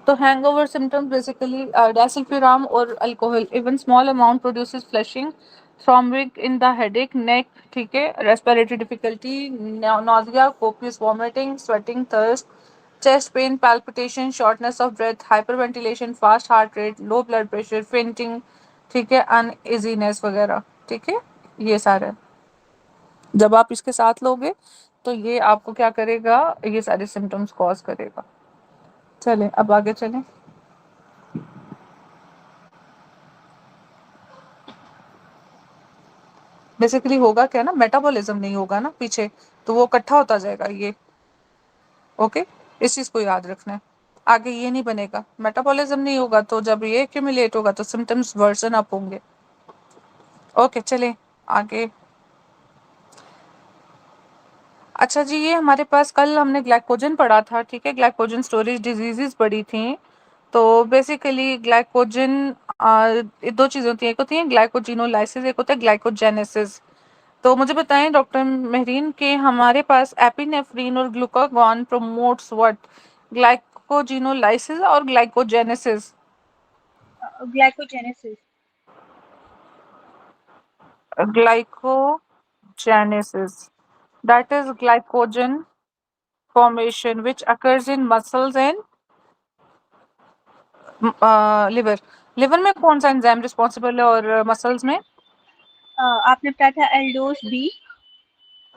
तो hangover symptoms basically disulfiram or alcohol even small amount produces flushing thrombing in the headache neck, ठीक है, respiratory difficulty, nausea, copious vomiting, sweating, thirst, chest pain, palpitation, shortness of breath, hyperventilation, fast heart rate, low blood pressure, fainting, ठीक है, uneasiness वगैरह, ठीक है, ये सारे जब आप इसके साथ लोगे तो ये आपको क्या करेगा, ये सारे सिम्टम्स कॉज करेगा। चलें अब आगे चलें। बेसिकली होगा क्या ना, मेटाबॉलिज्म नहीं होगा ना पीछे, तो वो इकट्ठा होता जाएगा ये। ओके, इस चीज को याद रखना है। आगे ये नहीं बनेगा, मेटाबॉलिज्म नहीं होगा तो जब ये एक्यूमुलेट होगा तो सिम्टम्स वर्सन अप होंगे। ओके चलें आगे। अच्छा जी, ये हमारे पास कल हमने ग्लाइकोजन पढ़ा था, ठीक है, ग्लाइकोजन स्टोरेज डिजीजेस पढ़ी थी। तो बेसिकली ग्लाइकोजन दो चीजें होती हैं, एक होती है ग्लाइकोजिनोलाइसिस, एक होता है ग्लाइकोजेनेसिस। तो मुझे बताएं डॉक्टर मेहरीन के हमारे पास एपिनेफ्रीन और ग्लूकागॉन प्रमोट्स व्हाट, ग्लाइकोजिनोलाइसिस और glycogenesis. Glycogenesis. Glycogenesis that is glycogen formation which occurs in muscles and liver. Liver में कौन सा एंजाइम रिस्पॉन्सिबल है और मसल्स में? आपने बताया था एल्डोस बी।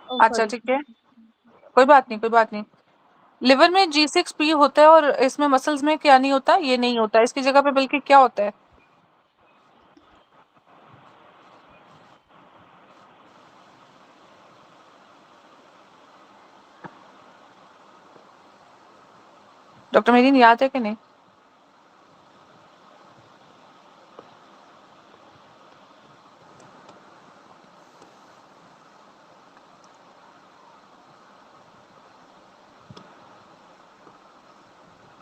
ओ अच्छा सॉरी। ठीक है, कोई बात नहीं कोई बात नहीं। लिवर में G6P होता है और इसमें मसल्स में क्या नहीं होता, ये नहीं होता, इसकी जगह पे बल्कि क्या होता है? डॉक्टर मेरी याद है कि नहीं?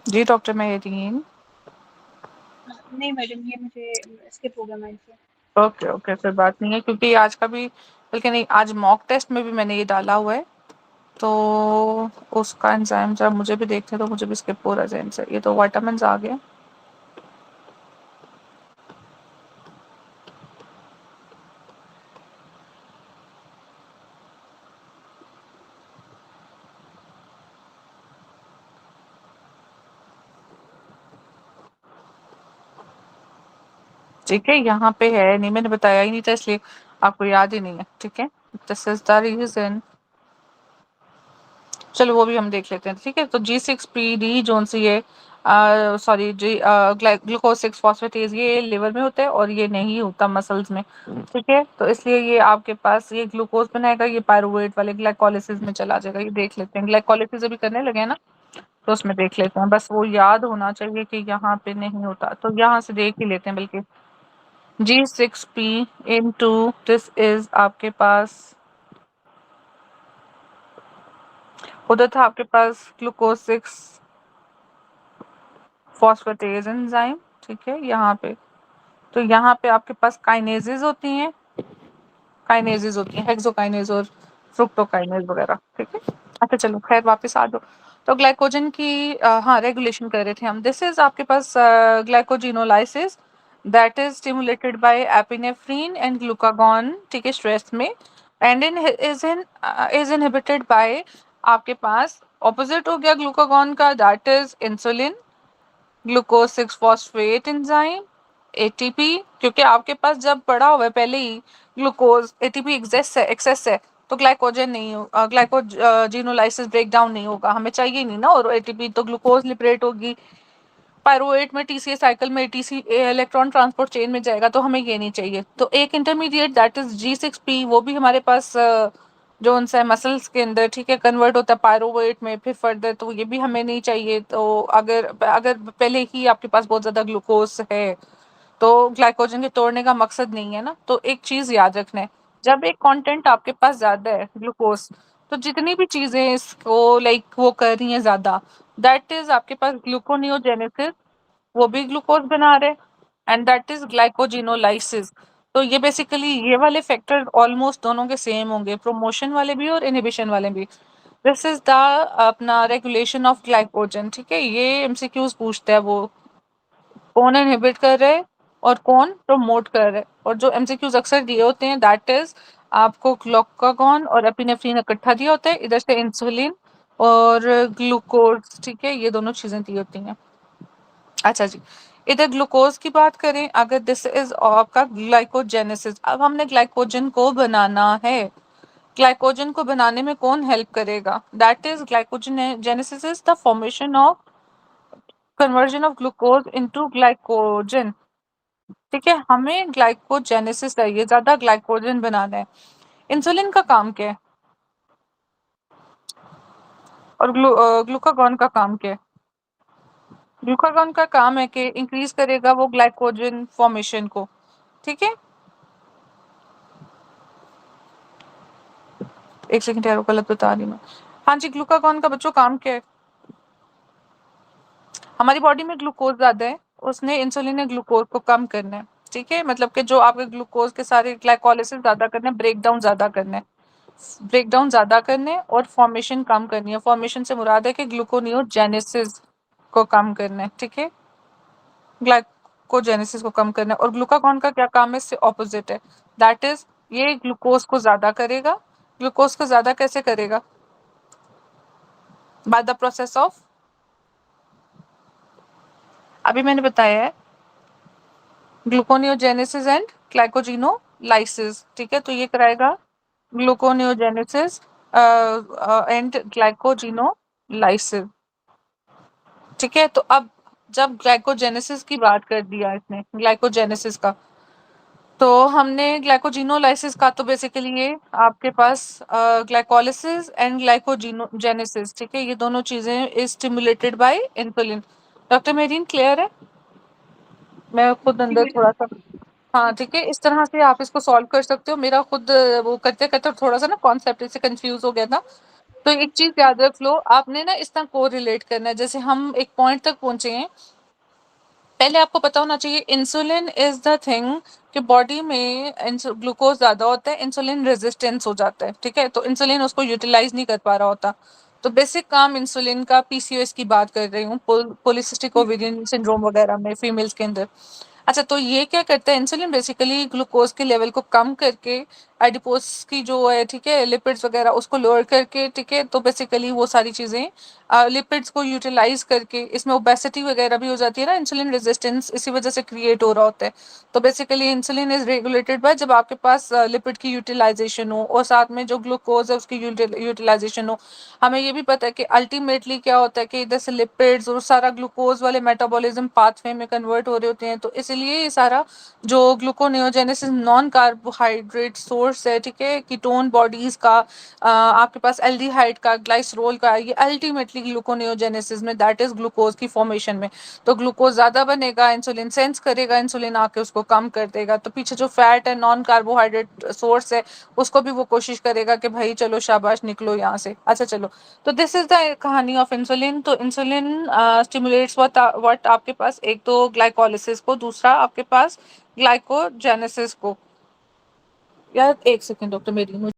जी डॉक्टर मेहरीन। नहीं मैडम, ये मुझे स्किप हो गया माइंड से। ओके ओके, फिर बात नहीं है क्योंकि आज का भी, बल्कि नहीं, आज मॉक टेस्ट में भी मैंने ये डाला हुआ है, तो उसका एंजाइम जब मुझे भी देखते तो मुझे भी स्किप हो रहा है एंजाइम से। ये तो विटामिन आ गया। ठीक है, यहाँ पे है नहीं, मैंने बताया ही नहीं था इसलिए आपको याद ही नहीं है, ठीक है, दिस इज द रीजन। चलो वो भी हम देख लेते हैं, ठीक है। तो G6PD जोन सी है, सॉरी जी, ग्लूकोज 6 फॉस्फेटेज, ये लिवर में होता है और ये नहीं होता मसल्स में, ठीक है। तो इसलिए ये आपके पास ये ग्लूकोज बनाएगा, ये पायरुवेट वाले ग्लाइकोलिसिस में चला जाएगा। ये देख लेते हैं, ग्लाइकोलिसिस अभी करने लगे हैं ना, तो उसमें देख लेते हैं, बस वो याद होना चाहिए कि यहाँ पे नहीं होता, तो यहाँ से देख ही लेते हैं। बल्कि G6P दिस इज आपके पास, उधर था आपके पास ग्लूकोज 6 फॉस्फेटेज एंजाइम, ठीक है, यहाँ पे। तो यहाँ पे आपके पास काइनेजेस होती हैं, काइनेजेस होती हैं, हेक्सोकाइनेज और फ्रुक्टोकाइनेज वगैरह, ठीक है। अच्छा चलो खैर वापस आ जाओ। तो ग्लाइकोजन की हाँ रेगुलेशन कर रहे थे हम। दिस इज आपके पास glycogenolysis that is stimulated by epinephrine and glucagon, ठीक है, स्ट्रेस में, and in is inhibited by आपके पास ऑपोजिट हो गया ग्लूकागॉन का, that is insulin, glucose 6 phosphate enzyme, ATP, क्योंकि आपके पास जब पड़ा हुआ है पहले ही ग्लूकोज, एटीपी एक्सेस है, तो ग्लाइकोजन नहीं हो, ग्लाइकोजिनोलाइसिस ब्रेक डाउन नहीं होगा, हमें चाहिए नहीं ना। और एटीपी तो ग्लूकोज लिबरेट होगी, पायरुवेट में टीसीए साइकिल में टीसी इलेक्ट्रॉन ट्रांसपोर्ट चेन में जाएगा, तो हमें ये नहीं चाहिए। तो एक इंटरमीडिएट दैट इज G6P, वो भी हमारे पास जो उनसे है मसल्स के अंदर, ठीक है, कन्वर्ट होता है पायरुवेट में फिर फर्दर, तो ये भी हमें नहीं चाहिए। तो अगर अगर पहले ही आपके पास बहुत ज्यादा ग्लूकोज है तो ग्लाइकोजन के तोड़ने का मकसद नहीं है ना। तो एक चीज याद रखना है, जब एक कंटेंट आपके पास ज्यादा है ग्लूकोज, तो जितनी भी चीजें इसको लाइक वो कर रही हैं ज्यादा, दैट इज आपके पास ग्लूकोनियोजेनेसिस, वो भी ग्लूकोज बना रहे, एंड दैट इज ग्लाइकोजिनोलाइसिस। तो ये बेसिकली ये वाले फैक्टर ऑलमोस्ट दोनों के सेम होंगे, प्रोमोशन वाले भी और इनहिबिशन वाले भी। दिस इज द अपना रेगुलेशन ऑफ ग्लाइकोजन, ठीक है। ये एमसीक्यूज पूछता है वो कौन इनहिबिट कर रहे हैं और कौन प्रमोट कर रहे हैं। और जो एमसीक्यूज अक्सर दिए होते हैं दैट इज आपको ग्लूकागॉन और एपिनेफ्रिन इकट्ठा दिया होता है, इधर से इंसुलिन और ग्लूकोज, ठीक है, ये दोनों चीजें दी होती हैं। अच्छा जी, इधर ग्लूकोज की बात करें, अगर दिस इज आपका ग्लाइकोजेनेसिस, अब हमने ग्लाइकोजन को बनाना है। ग्लाइकोजन को बनाने में कौन हेल्प करेगा? That is glycogenesis is the formation of conversion of glucose into glycogen, ठीक है। हमें ग्लाइकोजेनेसिस चाहिए, ज्यादा ग्लाइकोजन बनाना है। इंसुलिन का काम क्या है और ग्लूकागॉन का काम क्या है? ग्लूकागॉन का काम है कि इंक्रीज करेगा वो ग्लाइकोजन फॉर्मेशन को, ठीक है। एक सेकंड यार, गलत बता रही मैं। हाँ जी, ग्लूकागॉन का बच्चों काम क्या है? हमारी बॉडी में ग्लूकोज ज्यादा है, उसने इंसुलिन ने ग्लूकोज को कम करना है, ठीक है। मतलब कि जो आपके ग्लूकोज के सारे ग्लाइकोलिसिस ज्यादा करना है, ब्रेक डाउन ज्यादा करना है, ब्रेक डाउन ज्यादा करने और फॉर्मेशन कम करनी है। फॉर्मेशन से मुराद है कि ग्लूकोनियोजेनेसिस को कम करना है, ठीक है, ग्लाइकोजेनेसिस को कम करना है। और ग्लूकागॉन का क्या काम है? इससे ऑपोजिट है, दैट इज ये ग्लूकोज को ज्यादा करेगा। ग्लूकोज को ज्यादा कैसे करेगा? बाय द प्रोसेस ऑफ, अभी मैंने बताया है, ग्लूकोनियोजेनेसिस एंड ग्लाइकोजिनोलाइसिस, ठीक है। तो ये कराएगा ग्लूकोनियोजेनेसिस एंड ग्लाइकोजिनोलाइसिस, ठीक है। तो अब जब ग्लाइकोजेनेसिस की बात कर दिया इसने, ग्लाइकोजेनेसिस का, तो हमने ग्लाइकोजिनोलाइसिस का तो बेसिकली ये आपके पास ग्लाइकोलिसिस एंड ग्लाइकोजिनोजेनेसिस, ठीक है, ये दोनों चीजें is stimulated bye insulin. Doctor marine clear है? मैं खुद जी अंदर मैडम। थोड़ा सा, हाँ ठीक है, इस तरह से आप इसको सॉल्व कर सकते हो। मेरा खुद वो करते करते थोड़ा सा ना कॉन्सेप्ट से कंफ्यूज हो गया था। तो एक चीज याद रख लो, आपने ना इस तरह को रिलेट करना है, जैसे हम एक पॉइंट तक पहुंचे हैं, पहले आपको पता होना चाहिए इंसुलिन इज द थिंग कि बॉडी में ग्लूकोज ज्यादा होता है, इंसुलिन रेजिस्टेंस हो जाता है, ठीक है। तो इंसुलिन उसको यूटिलाइज नहीं कर पा रहा होता। तो बेसिक काम इंसुलिन का, पीसीओएस की बात कर रही हूँ, पॉलीसिस्टिक ओवेरियन सिंड्रोम वगैरह में फीमेल्स के अंदर। अच्छा, तो ये क्या करता है इंसुलिन? बेसिकली ग्लूकोज के लेवल को कम करके एडिपोज की जो है, ठीक है, लिपिड्स वगैरह उसको लोअर करके, ठीक है, तो बेसिकली वो सारी चीजें लिपिड्स को यूटिलाइज करके, इसमें ओबेसिटी वगैरह भी हो जाती है ना, इंसुलिन रेजिस्टेंस इसी वजह से क्रिएट हो रहा होता है। तो basically insulin is regulated by जब आपके पास लिपिड की यूटिलाइजेशन हो और साथ में जो ग्लूकोज है उसकी यूटिलाइजेशन हो। हमें ये भी पता है कि अल्टीमेटली क्या होता है कि इधर से लिपिड्स और सारा ग्लूकोज वाले मेटाबॉलिज्म पाथवे में कन्वर्ट हो रहे होते हैं। तो इसलिए ये सारा जो ग्लूकोनियोजेनेसिस नॉन कार्बोहाइड्रेट सोर्स है, ठीक है, कीटोन बॉडीज का, आपके पास एल्डिहाइड का, ग्लाइसरोल का, ये अल्टीमेटली ग्लूकोनियोजेनेसिस में दैट इज ग्लूकोज की फॉर्मेशन में। तो ग्लूकोज ज्यादा बनेगा, इंसुलिन सेंस करेगा, इंसुलिन आके उसको कम कर देगा। तो पीछे जो फैट है, नॉन कार्बोहाइड्रेट सोर्स है, उसको भी वो कोशिश करेगा कि भाई चलो शाबाश निकलो यहाँ से। अच्छा चलो, तो दिस इज द कहानी ऑफ इंसुलिन। तो इंसुलिन स्टिमुलेट्स व्हाट आपके पास, एक तो ग्लाइकोलिसिस को, दूसरा आपके पास ग्लाइकोजेनेसिस को। यार एक सेकेंड डॉक्टर मेरी,